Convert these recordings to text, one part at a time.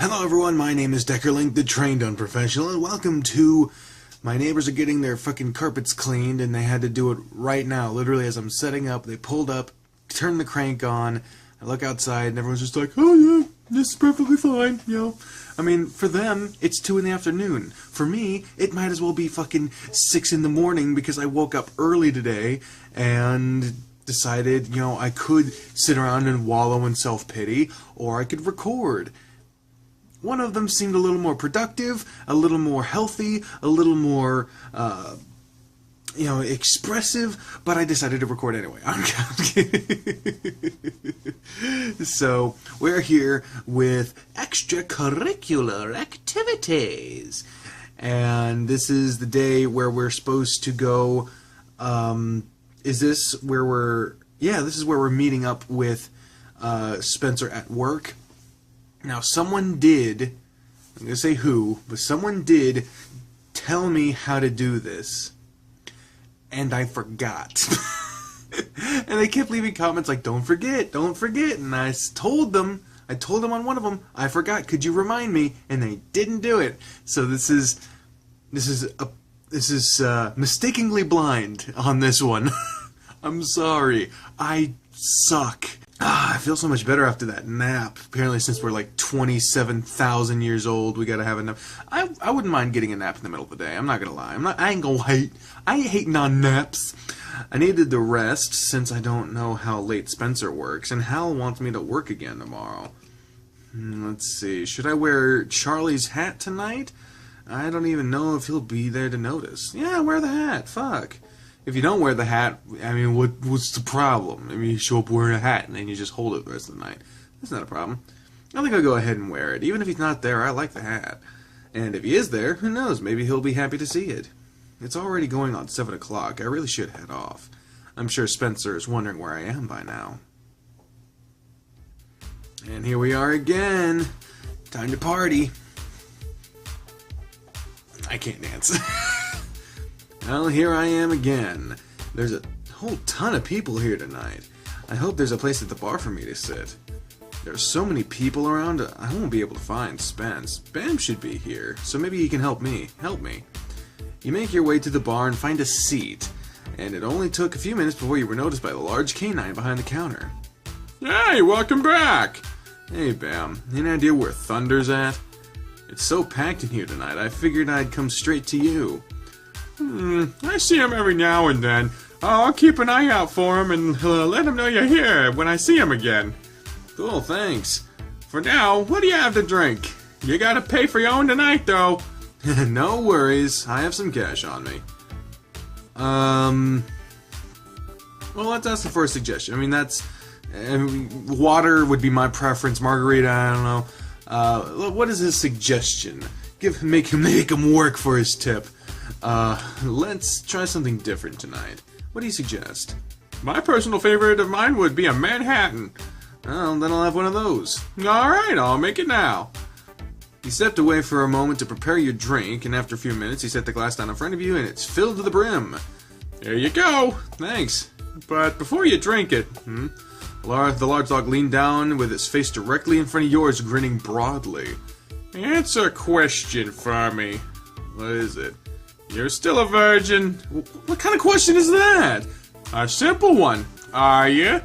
Hello everyone, my name is Deckerlink, the trained unprofessional, and welcome to... My neighbors are getting their fucking carpets cleaned, and they had to do it right now. Literally, as I'm setting up, they pulled up, turned the crank on, I look outside, and everyone's just like, oh yeah, this is perfectly fine, you know. I mean, for them, it's 2 in the afternoon. For me, it might as well be fucking 6 in the morning because I woke up early today, and decided, you know, I could sit around and wallow in self-pity, or I could record. One of them seemed a little more productive, a little more healthy, a little more, you know, expressive, but I decided to record anyway. So, we're here with extracurricular activities. And this is the day where we're supposed to go, is this where we're, yeah, this is where we're meeting up with Spencer at work. Now, someone did, I'm going to say who, but someone did tell me how to do this, and I forgot. And they kept leaving comments like, don't forget, and I told them on one of them, I forgot, could you remind me? And they didn't do it. So this is mistakenly blind on this one. I'm sorry, I suck. I feel so much better after that nap. Apparently, since we're like 27,000 years old, we gotta have a nap. I wouldn't mind getting a nap in the middle of the day. I'm not gonna lie. I ain't gonna hate. I ain't hating on naps. I needed the rest since I don't know how late Spencer works, and Hal wants me to work again tomorrow. Let's see. Should I wear Charlie's hat tonight? I don't even know if he'll be there to notice. Yeah, wear the hat. Fuck. If you don't wear the hat, I mean, what's the problem? I mean, you show up wearing a hat and then you just hold it the rest of the night. That's not a problem. I think I'll go ahead and wear it. Even if he's not there, I like the hat. And if he is there, who knows? Maybe he'll be happy to see it. It's already going on 7 o'clock. I really should head off. I'm sure Spencer is wondering where I am by now. And here we are again. Time to party. I can't dance. Well, here I am again. There's a whole ton of people here tonight. I hope there's a place at the bar for me to sit. There's so many people around, I won't be able to find Spence. Bam should be here, so maybe he can help me. You make your way to the bar and find a seat, and it only took a few minutes before you were noticed by the large canine behind the counter. Hey, welcome back! Hey, Bam, any idea where Thunder's at? It's so packed in here tonight, I figured I'd come straight to you. I see him every now and then. I'll keep an eye out for him and let him know you're here when I see him again. Cool, thanks. For now, what do you have to drink? You gotta pay for your own tonight, though. No worries, I have some cash on me. Well, let's ask for a suggestion. I mean, water would be my preference. Margarita, I don't know. What is his suggestion? Make him work for his tip. Let's try something different tonight. What do you suggest? My personal favorite of mine would be a Manhattan. Well, then I'll have one of those. Alright, I'll make it now. He stepped away for a moment to prepare your drink, and after a few minutes he set the glass down in front of you, and it's filled to the brim. Here you go. Thanks. But before you drink it, the large dog leaned down with its face directly in front of yours, grinning broadly. Answer a question for me. What is it? You're still a virgin. What kind of question is that? A simple one. Are you?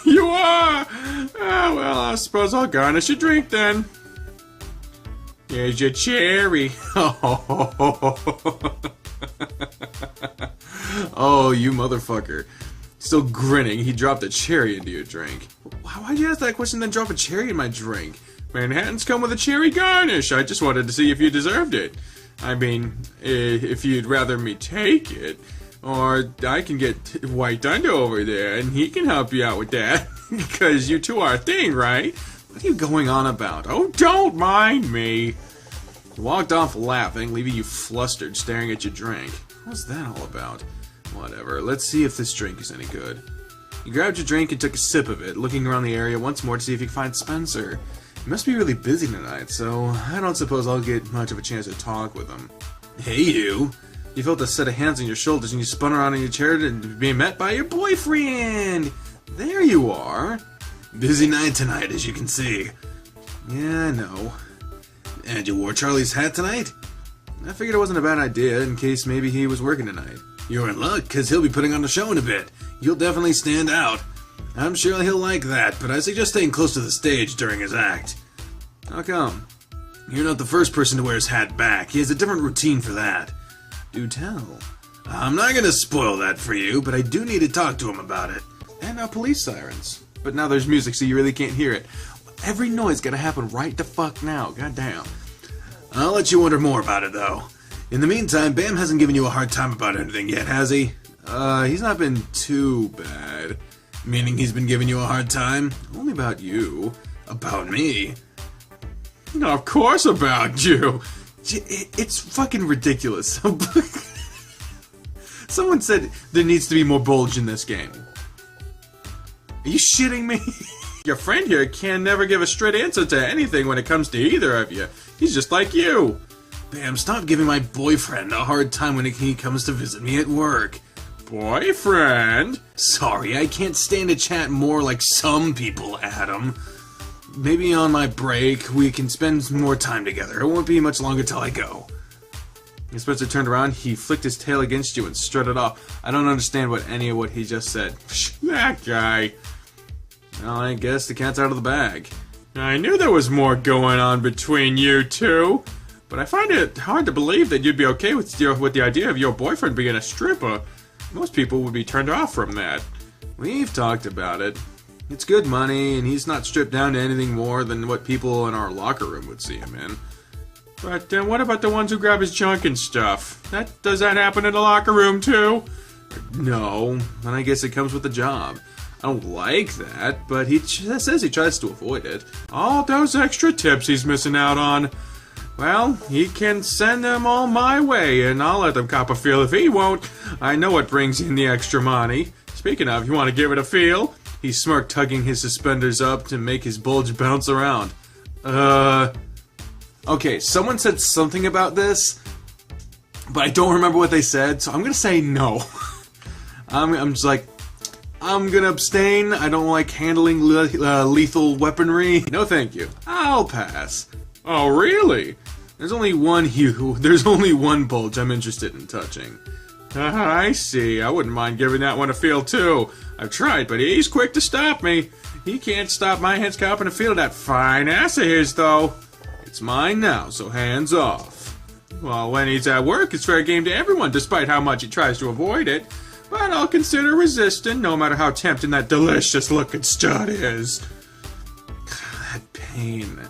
You are! Well, I suppose I'll garnish your drink then. Here's your cherry. Oh, you motherfucker. Still grinning, he dropped a cherry into your drink. Why'd you ask that question then drop a cherry in my drink? Manhattans come with a cherry garnish. I just wanted to see if you deserved it. I mean, if you'd rather me take it, or I can get White Thunder over there, and he can help you out with that. Because you two are a thing, right? What are you going on about? Oh, don't mind me. He walked off laughing, leaving you flustered, staring at your drink. What's that all about? Whatever, let's see if this drink is any good. You grabbed your drink and took a sip of it, looking around the area once more to see if you could find Spencer. He must be really busy tonight, so I don't suppose I'll get much of a chance to talk with him. Hey, you! You felt a set of hands on your shoulders and you spun around in your chair to be met by your boyfriend! There you are! Busy night tonight, as you can see. Yeah, I know. And you wore Charlie's hat tonight? I figured it wasn't a bad idea in case maybe he was working tonight. You're in luck, because he'll be putting on a show in a bit. You'll definitely stand out. I'm sure he'll like that, but I suggest staying close to the stage during his act. How come? You're not the first person to wear his hat back. He has a different routine for that. Do tell. I'm not going to spoil that for you, but I do need to talk to him about it. And now police sirens. But now there's music, so you really can't hear it. Every noise gotta happen right the fuck now. Goddamn. I'll let you wonder more about it, though. In the meantime, Bam hasn't given you a hard time about anything yet, has he? He's not been too bad. Meaning he's been giving you a hard time? Only about you. About me. No, of course about you. It's fucking ridiculous. Someone said there needs to be more bulge in this game. Are you shitting me? Your friend here can never give a straight answer to anything when it comes to either of you. He's just like you. Bam, stop giving my boyfriend a hard time when he comes to visit me at work. Boyfriend? Sorry, I can't stand to chat more like some people, Adam. Maybe on my break, we can spend more time together. It won't be much longer till I go. When Spencer turned around, he flicked his tail against you and strutted off. I don't understand any of what he just said. That guy. Well, I guess the cat's out of the bag. I knew there was more going on between you two, but I find it hard to believe that you'd be okay with the idea of your boyfriend being a stripper. Most people would be turned off from that. We've talked about it. It's good money, and he's not stripped down to anything more than what people in our locker room would see him in. But what about the ones who grab his junk and stuff? Does that happen in the locker room too? No, and I guess it comes with the job. I don't like that, but he says he tries to avoid it. All those extra tips he's missing out on. Well, he can send them all my way, and I'll let them cop a feel if he won't. I know what brings in the extra money. Speaking of, you want to give it a feel? He smirked, tugging his suspenders up to make his bulge bounce around. Okay, someone said something about this, but I don't remember what they said, so I'm gonna say no. I'm just like, I'm gonna abstain. I don't like handling lethal weaponry. No thank you. I'll pass. Oh, really? There's only one bulge I'm interested in touching. I see. I wouldn't mind giving that one a feel, too. I've tried, but he's quick to stop me. He can't stop my hands copping a feel of that fine ass of his, though. It's mine now, so hands off. Well, when he's at work, it's fair game to everyone, despite how much he tries to avoid it. But I'll consider resisting, no matter how tempting that delicious-looking stud is. That pain.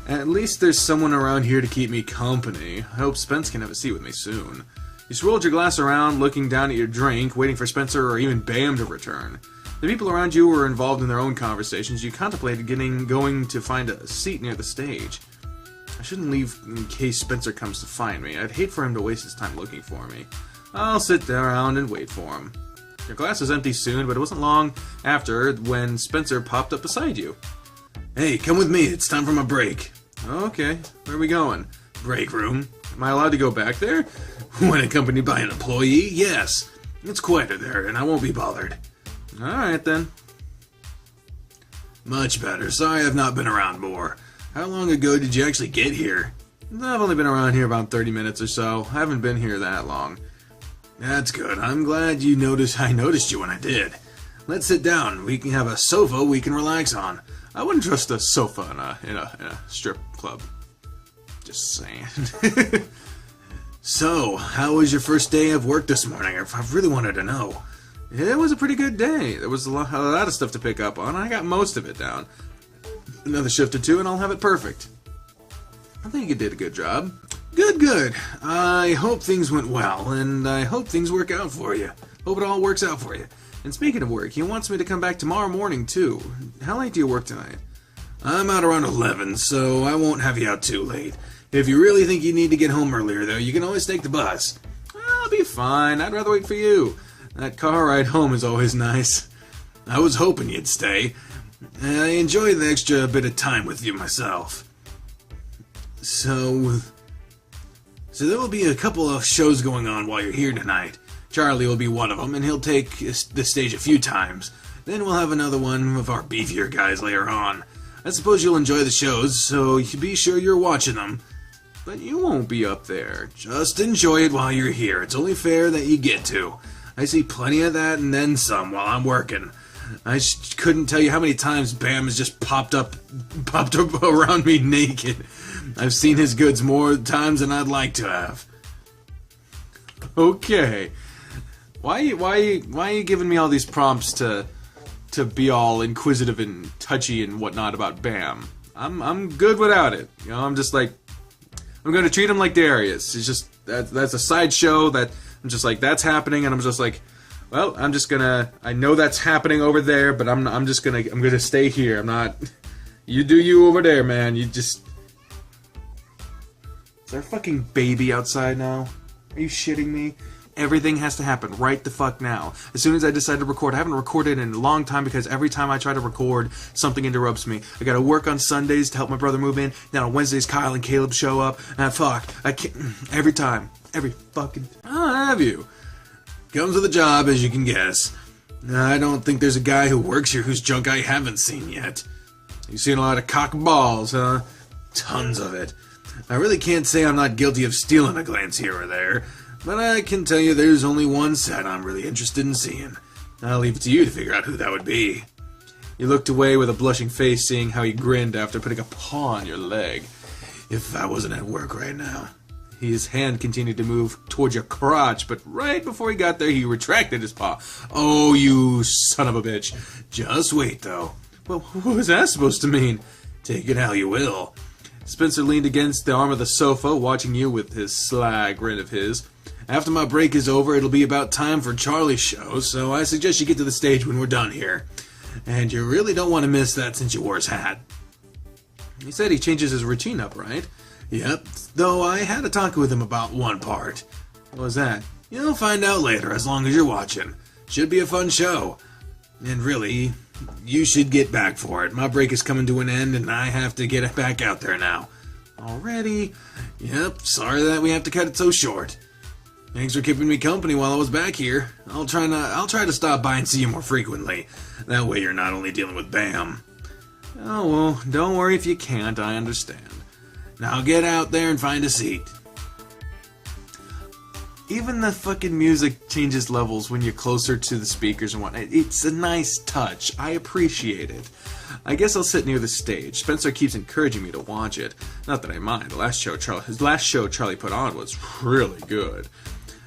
At least there's someone around here to keep me company. I hope Spence can have a seat with me soon. You swirled your glass around, looking down at your drink, waiting for Spencer or even Bam to return. The people around you were involved in their own conversations. You contemplated going to find a seat near the stage. I shouldn't leave in case Spencer comes to find me. I'd hate for him to waste his time looking for me. I'll sit around and wait for him. Your glass was empty soon, but it wasn't long after when Spencer popped up beside you. Hey, come with me. It's time for my break. Okay, where are we going? Break room. Am I allowed to go back there? When accompanied by an employee? Yes. It's quieter there, and I won't be bothered. Alright, then. Much better. Sorry I've not been around more. How long ago did you actually get here? I've only been around here about 30 minutes or so. I haven't been here that long. That's good. I'm glad I noticed you when I did. Let's sit down. We can have a sofa we can relax on. I wouldn't trust a sofa in a strip club. Just saying. So, how was your first day of work this morning? I really wanted to know. It was a pretty good day. There was a lot of stuff to pick up on. I got most of it down. Another shift or two and I'll have it perfect. I think you did a good job. Good. I hope things went well, and I hope things work out for you. Hope it all works out for you. And speaking of work, he wants me to come back tomorrow morning, too. How late do you work tonight? I'm out around 11, so I won't have you out too late. If you really think you need to get home earlier, though, you can always take the bus. I'll be fine. I'd rather wait for you. That car ride home is always nice. I was hoping you'd stay. I enjoy the extra bit of time with you myself. So there will be a couple of shows going on while you're here tonight. Charlie will be one of them, and he'll take the stage a few times. Then we'll have another one of our beefier guys later on. I suppose you'll enjoy the shows, so you be sure you're watching them. But you won't be up there. Just enjoy it while you're here. It's only fair that you get to. I see plenty of that and then some while I'm working. I couldn't tell you how many times Bam has just popped up around me naked. I've seen his goods more times than I'd like to have. Okay. Why are you giving me all these prompts to be all inquisitive and touchy and whatnot about Bam? I'm good without it. You know, I'm just like, I'm gonna treat him like Darius. It's just that's a sideshow that I'm just like, that's happening, and I'm just like, well, I'm just gonna, I know that's happening over there, but I'm gonna stay here. I'm not, you do you over there, man. You just, is there a fucking baby outside now? Are you shitting me? Everything has to happen right the fuck now. As soon as I decide to record, I haven't recorded in a long time because every time I try to record, something interrupts me. I gotta work on Sundays to help my brother move in. Then on Wednesdays, Kyle and Caleb show up. And I can't, every time. Every fucking time. I'll have you. Comes with a job, as you can guess. I don't think there's a guy who works here whose junk I haven't seen yet. You've seen a lot of cock balls, huh? Tons of it. I really can't say I'm not guilty of stealing a glance here or there. But I can tell you there's only one set I'm really interested in seeing. I'll leave it to you to figure out who that would be. You looked away with a blushing face, seeing how he grinned after putting a paw on your leg. If I wasn't at work right now. His hand continued to move towards your crotch, but right before he got there, he retracted his paw. Oh, you son of a bitch. Just wait, though. Well, what was that supposed to mean? Take it how you will. Spencer leaned against the arm of the sofa, watching you with his sly grin of his. After my break is over, it'll be about time for Charlie's show, so I suggest you get to the stage when we're done here. And you really don't want to miss that since you wore his hat. He said he changes his routine up, right? Yep, though I had a talk with him about one part. What was that? You'll find out later, as long as you're watching. Should be a fun show. And really, you should get back for it. My break is coming to an end, and I have to get back out there now. Already? Yep, sorry that we have to cut it so short. Thanks for keeping me company while I was back here. I'll try to stop by and see you more frequently. That way you're not only dealing with Bam. Oh, well, don't worry if you can't, I understand. Now get out there and find a seat. Even the fucking music changes levels when you're closer to the speakers and whatnot. It's a nice touch. I appreciate it. I guess I'll sit near the stage. Spencer keeps encouraging me to watch it. Not that I mind. His last show Charlie put on was really good.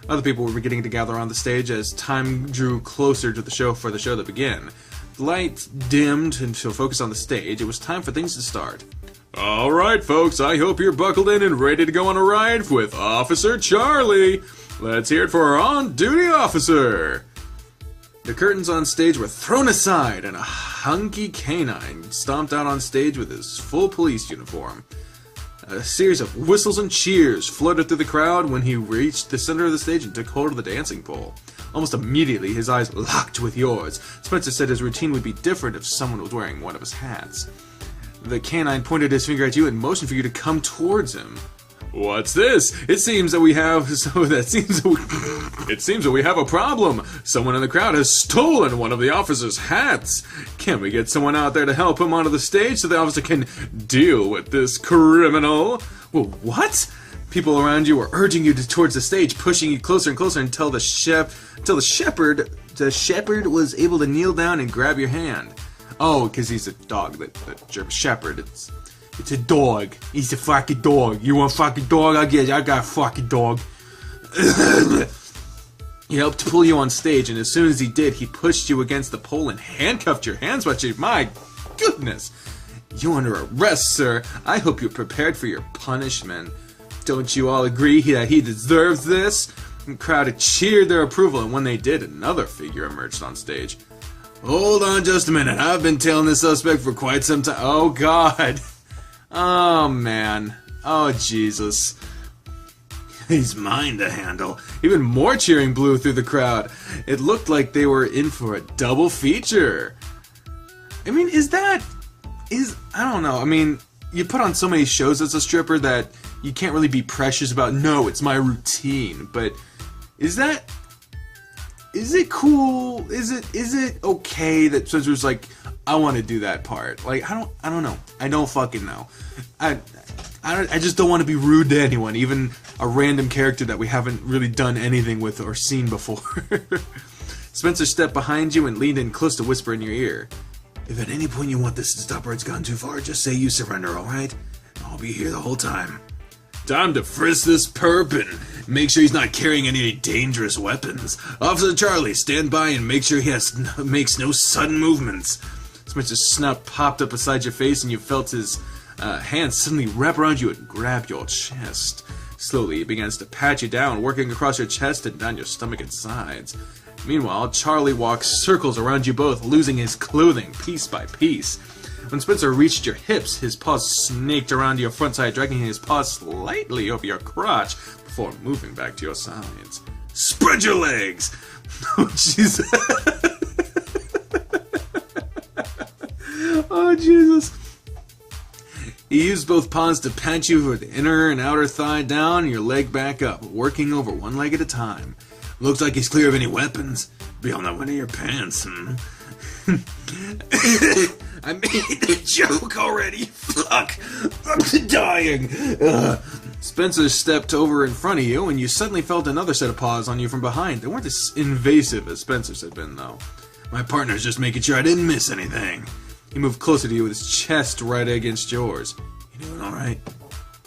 Other people were beginning to gather on the stage as time drew closer to the show to begin. The lights dimmed and to focus on the stage. It was time for things to start. Alright folks, I hope you're buckled in and ready to go on a ride with Officer Charlie. Let's hear it for our on-duty officer. The curtains on stage were thrown aside and a hunky canine stomped out on stage with his full police uniform. A series of whistles and cheers flooded through the crowd when he reached the center of the stage and took hold of the dancing pole. Almost immediately, his eyes locked with yours. Spencer said his routine would be different if someone was wearing one of his hats. The canine pointed his finger at you and motioned for you to come towards him. What's this? It seems that we have a problem. Someone in the crowd has stolen one of the officer's hats. Can we get someone out there to help him onto the stage so the officer can deal with this criminal? Well, what? People around you were urging you towards the stage, pushing you closer and closer until the shepherd was able to kneel down and grab your hand. Oh, because he's a dog, the shepherd. It's a dog. He's a fucking dog. You want a fucking dog? I got a fucking dog. He helped pull you on stage, and as soon as he did, he pushed you against the pole and handcuffed your hands. My goodness. You're under arrest, sir. I hope you're prepared for your punishment. Don't you all agree that he deserves this? The crowd had cheered their approval, and when they did, another figure emerged on stage. Hold on just a minute. I've been tailing this suspect for quite some time. Oh, God. Oh, man. Oh, Jesus. He's mine to handle. Even more cheering blew through the crowd. It looked like they were in for a double feature. I mean, I don't know. I mean, you put on so many shows as a stripper that you can't really be precious about, no, it's my routine. But is it cool? Is it okay that Spencer's like, I want to do that part. Like, I don't know. I don't fucking know. I just don't want to be rude to anyone, even a random character that we haven't really done anything with or seen before. Spencer stepped behind you and leaned in close to whisper in your ear. If at any point you want this to stop or it's gone too far, just say you surrender, alright? I'll be here the whole time. Time to frisk this perp and make sure he's not carrying any dangerous weapons. Officer Charlie, stand by and make sure he makes no sudden movements. Spencer's snout popped up beside your face and you felt his hand suddenly wrap around you and grab your chest. Slowly, he begins to pat you down, working across your chest and down your stomach and sides. Meanwhile, Charlie walks circles around you both, losing his clothing piece by piece. When Spencer reached your hips, his paws snaked around your front side, dragging his paws slightly over your crotch before moving back to your sides. Spread your legs! Oh, Jesus. Oh, Jesus. He used both paws to pat you with the inner and outer thigh down and your leg back up, working over one leg at a time. Looks like he's clear of any weapons. Be on that one of your pants, I made a joke already. Fuck. I'm dying. Spencer stepped over in front of you, and you suddenly felt another set of paws on you from behind. They weren't as invasive as Spencer's had been, though. My partner's just making sure I didn't miss anything. He moved closer to you with his chest right against yours. You doing alright?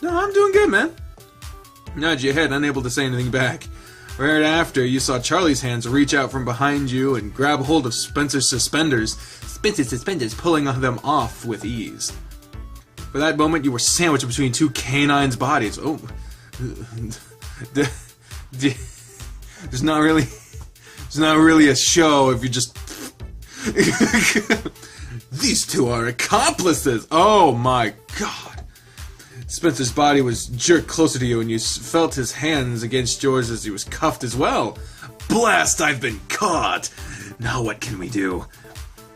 No, I'm doing good, man. Nod your head, unable to say anything back. Right after, you saw Charlie's hands reach out from behind you and grab hold of Spencer's suspenders, pulling them off with ease. For that moment, you were sandwiched between two canines' bodies. Oh, there's not really a show if you just. These two are accomplices. Oh my God. Spencer's body was jerked closer to you and you felt his hands against yours as he was cuffed as well. Blast, I've been caught! Now what can we do?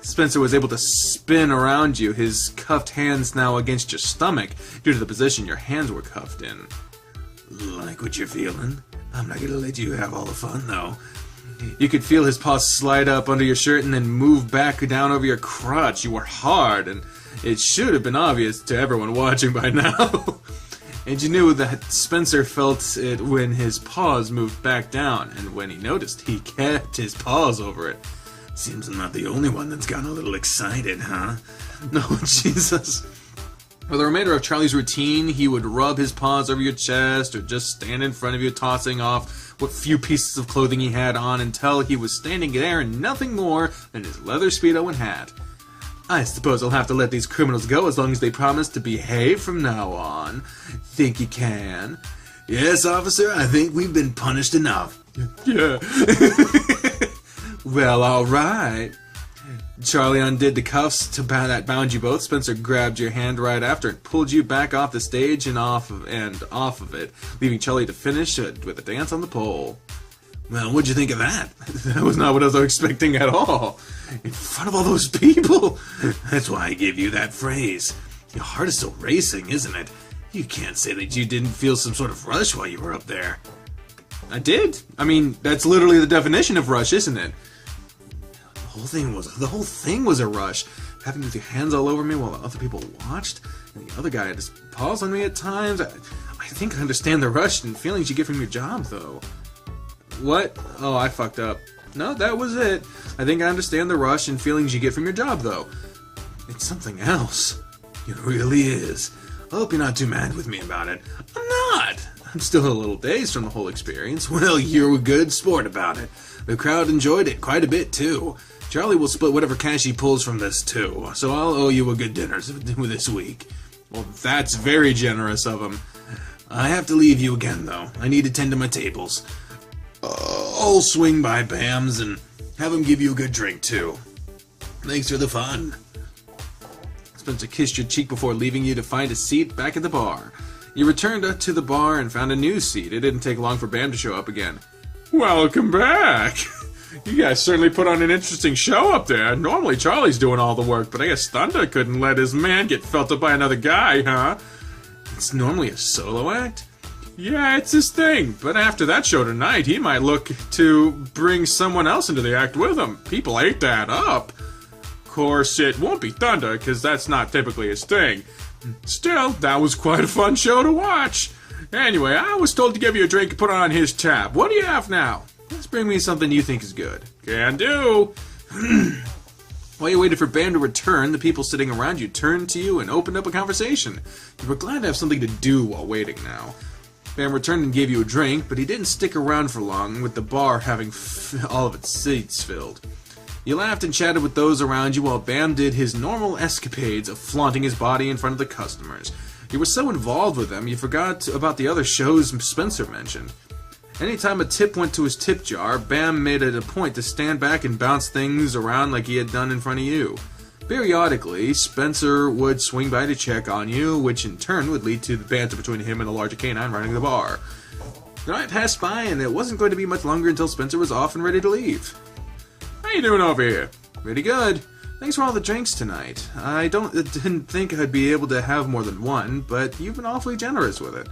Spencer was able to spin around you, his cuffed hands now against your stomach due to the position your hands were cuffed in. Like what you're feeling? I'm not gonna let you have all the fun though. You could feel his paws slide up under your shirt and then move back down over your crotch. You were hard, and it should have been obvious to everyone watching by now. And you knew that Spencer felt it when his paws moved back down, and when he noticed, he kept his paws over it. Seems I'm not the only one that's gotten a little excited, huh? No, Jesus. For the remainder of Charlie's routine, he would rub his paws over your chest or just stand in front of you tossing off what few pieces of clothing he had on until he was standing there in nothing more than his leather Speedo and hat. I suppose I'll have to let these criminals go as long as they promise to behave from now on. Think you can? Yes, officer, I think we've been punished enough. Yeah. Well, alright. Charlie undid the cuffs that bound you both. Spencer grabbed your hand right after and pulled you back off the stage and off of it, leaving Charlie to finish with a dance on the pole. Well, what'd you think of that? That was not what I was expecting at all. In front of all those people? That's why I gave you that phrase. Your heart is still racing, isn't it? You can't say that you didn't feel some sort of rush while you were up there. I did. I mean, that's literally the definition of rush, isn't it? The whole thing was a rush. Having with your hands all over me while the other people watched, and the other guy had his paws on me at times. I think I understand the rush and feelings you get from your job, though. What? Oh, I fucked up. No, that was it. I think I understand the rush and feelings you get from your job, though. It's something else. It really is. I hope you're not too mad with me about it. I'm not. I'm still a little dazed from the whole experience. Well, you're a good sport about it. The crowd enjoyed it quite a bit, too. Charlie will split whatever cash he pulls from this, too. So I'll owe you a good dinner this week. Well, that's very generous of him. I have to leave you again, though. I need to tend to my tables. I'll swing by Bam's and have him give you a good drink, too. Thanks for the fun. Spencer kissed your cheek before leaving you to find a seat back at the bar. You returned to the bar and found a new seat. It didn't take long for Bam to show up again. Welcome back! You guys certainly put on an interesting show up there. Normally Charlie's doing all the work, but I guess Thunder couldn't let his man get felt up by another guy, huh? It's normally a solo act? Yeah, it's his thing, but after that show tonight, he might look to bring someone else into the act with him. People ate that up. course, it won't be thunder, because that's not typically his thing. Still, that was quite a fun show to watch. Anyway, I was told to give you a drink and put on his tab. What do you have now? Let's bring me something you think is good. Can do. While you waited for Bam to return, the people sitting around you turned to you and opened up a conversation. You were glad to have something to do while waiting now. Bam returned and gave you a drink, but he didn't stick around for long, with the bar having all of its seats filled. You laughed and chatted with those around you while Bam did his normal escapades of flaunting his body in front of the customers. You were so involved with them, you forgot about the other shows Spencer mentioned. Anytime a tip went to his tip jar, Bam made it a point to stand back and bounce things around like he had done in front of you. Periodically, Spencer would swing by to check on you, which in turn would lead to the banter between him and the larger canine running the bar. The night passed by, and it wasn't going to be much longer until Spencer was off and ready to leave. How you doing over here? Pretty good. Thanks for all the drinks tonight. I didn't think I'd be able to have more than one, but you've been awfully generous with it.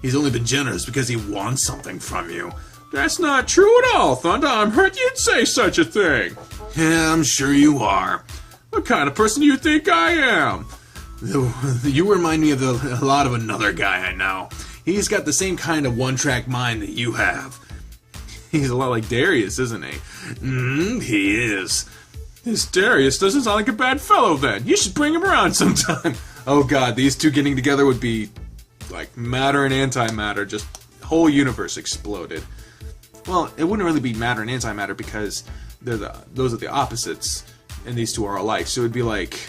He's only been generous because he wants something from you. That's not true at all, Thunder. I'm hurt you'd say such a thing. Yeah, I'm sure you are. What kind of person do you think I am? You remind me of a lot of another guy I know. He's got the same kind of one-track mind that you have. He's a lot like Darius, isn't he? He is. This Darius doesn't sound like a bad fellow, then. You should bring him around sometime. Oh god, these two getting together would be like matter and antimatter, just whole universe exploded. Well, it wouldn't really be matter and antimatter because those are the opposites, and these two are alike. So it'd be like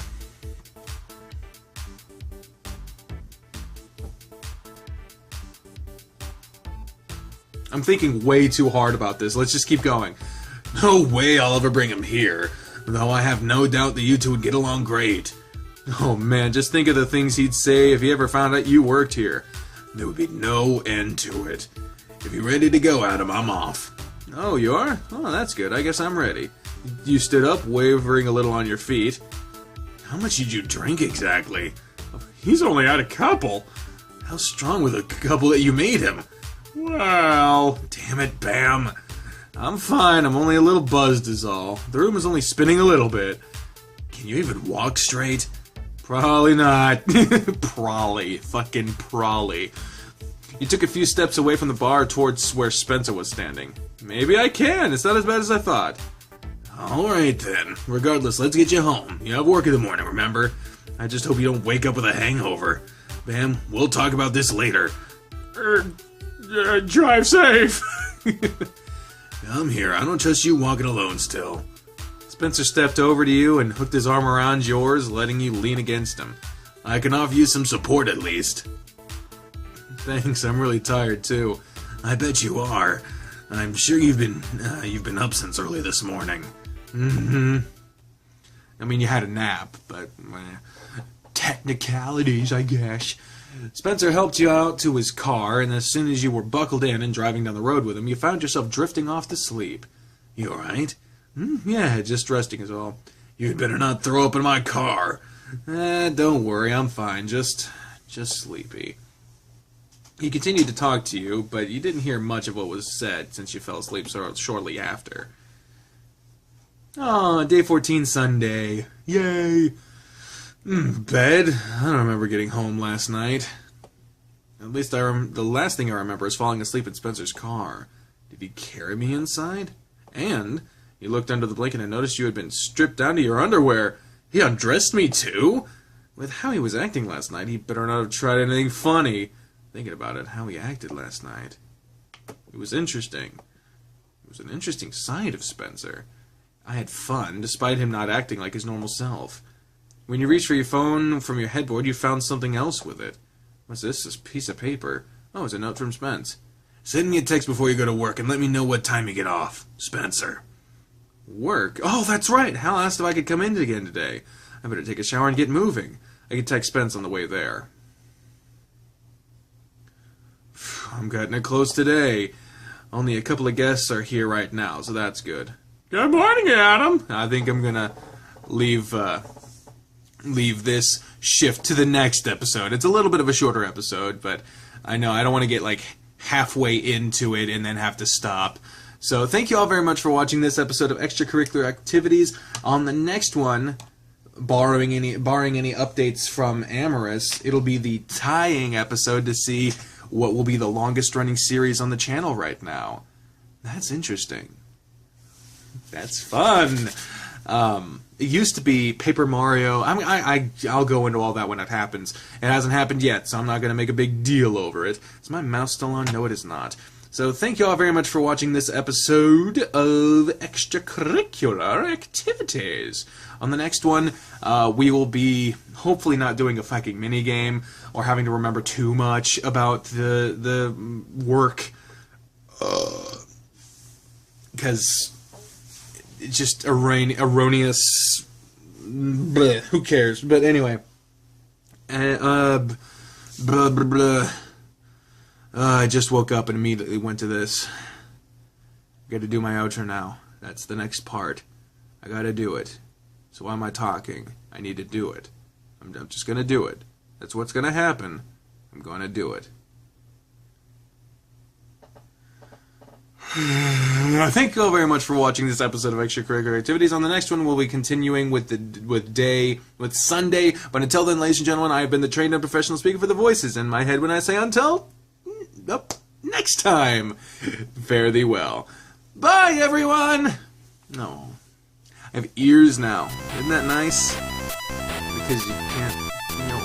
I'm thinking way too hard about this. Let's just keep going. No way I'll ever bring him here, though I have no doubt that you two would get along great. Oh man, just think of the things he'd say if he ever found out you worked here. There would be no end to it. If you're ready to go, Adam, I'm off. Oh, you are? Oh, that's good. I guess I'm ready. You stood up, wavering a little on your feet. How much did you drink exactly? He's only had a couple. How strong were the couple that you made him? Well, damn it, Bam. I'm fine. I'm only a little buzzed is all. The room is only spinning a little bit. Can you even walk straight? Probably not. Probably. Fucking probably. You took a few steps away from the bar towards where Spencer was standing. Maybe I can. It's not as bad as I thought. Alright then. Regardless, let's get you home. You have work in the morning, remember? I just hope you don't wake up with a hangover. Bam, we'll talk about this later. Drive safe. I'm here. I don't trust you walking alone still. Spencer stepped over to you and hooked his arm around yours, letting you lean against him. I can offer you some support at least. Thanks, I'm really tired too. I bet you are. I'm sure you've been up since early this morning. I mean, you had a nap, but technicalities, I guess. Spencer helped you out to his car, and as soon as you were buckled in and driving down the road with him, you found yourself drifting off to sleep. You alright? Yeah, just resting is all. You'd better not throw up in my car. Don't worry, I'm fine. Just sleepy. He continued to talk to you, but you didn't hear much of what was said since you fell asleep shortly after. Oh, day 14 Sunday. Yay! Bed? I don't remember getting home last night. At least the last thing I remember is falling asleep in Spencer's car. Did he carry me inside? And you looked under the blanket and noticed you had been stripped down to your underwear. He undressed me too? With how he was acting last night, he better not have tried anything funny. Thinking about it, how he acted last night. It was interesting. It was an interesting side of Spencer. I had fun, despite him not acting like his normal self. When you reached for your phone from your headboard, you found something else with it. What's this? This piece of paper. Oh, it's a note from Spence. Send me a text before you go to work and let me know what time you get off. Spencer. Work? Oh, that's right. Hal asked if I could come in again today. I better take a shower and get moving. I could text Spence on the way there. I'm cutting it close today. Only a couple of guests are here right now, so that's good. Good morning, Adam. I think I'm gonna leave this shift to the next episode. It's a little bit of a shorter episode, but I know I don't want to get like halfway into it and then have to stop. So thank you all very much for watching this episode of Extracurricular Activities. On the next one, barring any updates from Amorous, it'll be the tying episode to see what will be the longest running series on the channel right now. That's interesting. That's fun. It used to be Paper Mario. I'll go into all that when it happens. It hasn't happened yet, so I'm not going to make a big deal over it. Is my mouse still on? No, it is not. So thank you all very much for watching this episode of Extracurricular Activities. On the next one, we will be hopefully not doing a fucking minigame or having to remember too much about the work. Because it's just erroneous. Bleh, who cares? But anyway. I just woke up and immediately went to this. Got to do my outro now. That's the next part. I gotta do it. So why am I talking? I need to do it. I'm just gonna do it. That's what's gonna happen. I'm gonna do it. Thank you all very much for watching this episode of Extracurricular Activities. On the next one, we'll be continuing with Sunday. But until then, ladies and gentlemen, I have been the trained and professional speaker for the voices in my head when I say until next time. Fare thee well. Bye, everyone. No, I have ears now. Isn't that nice? Because you can't. No.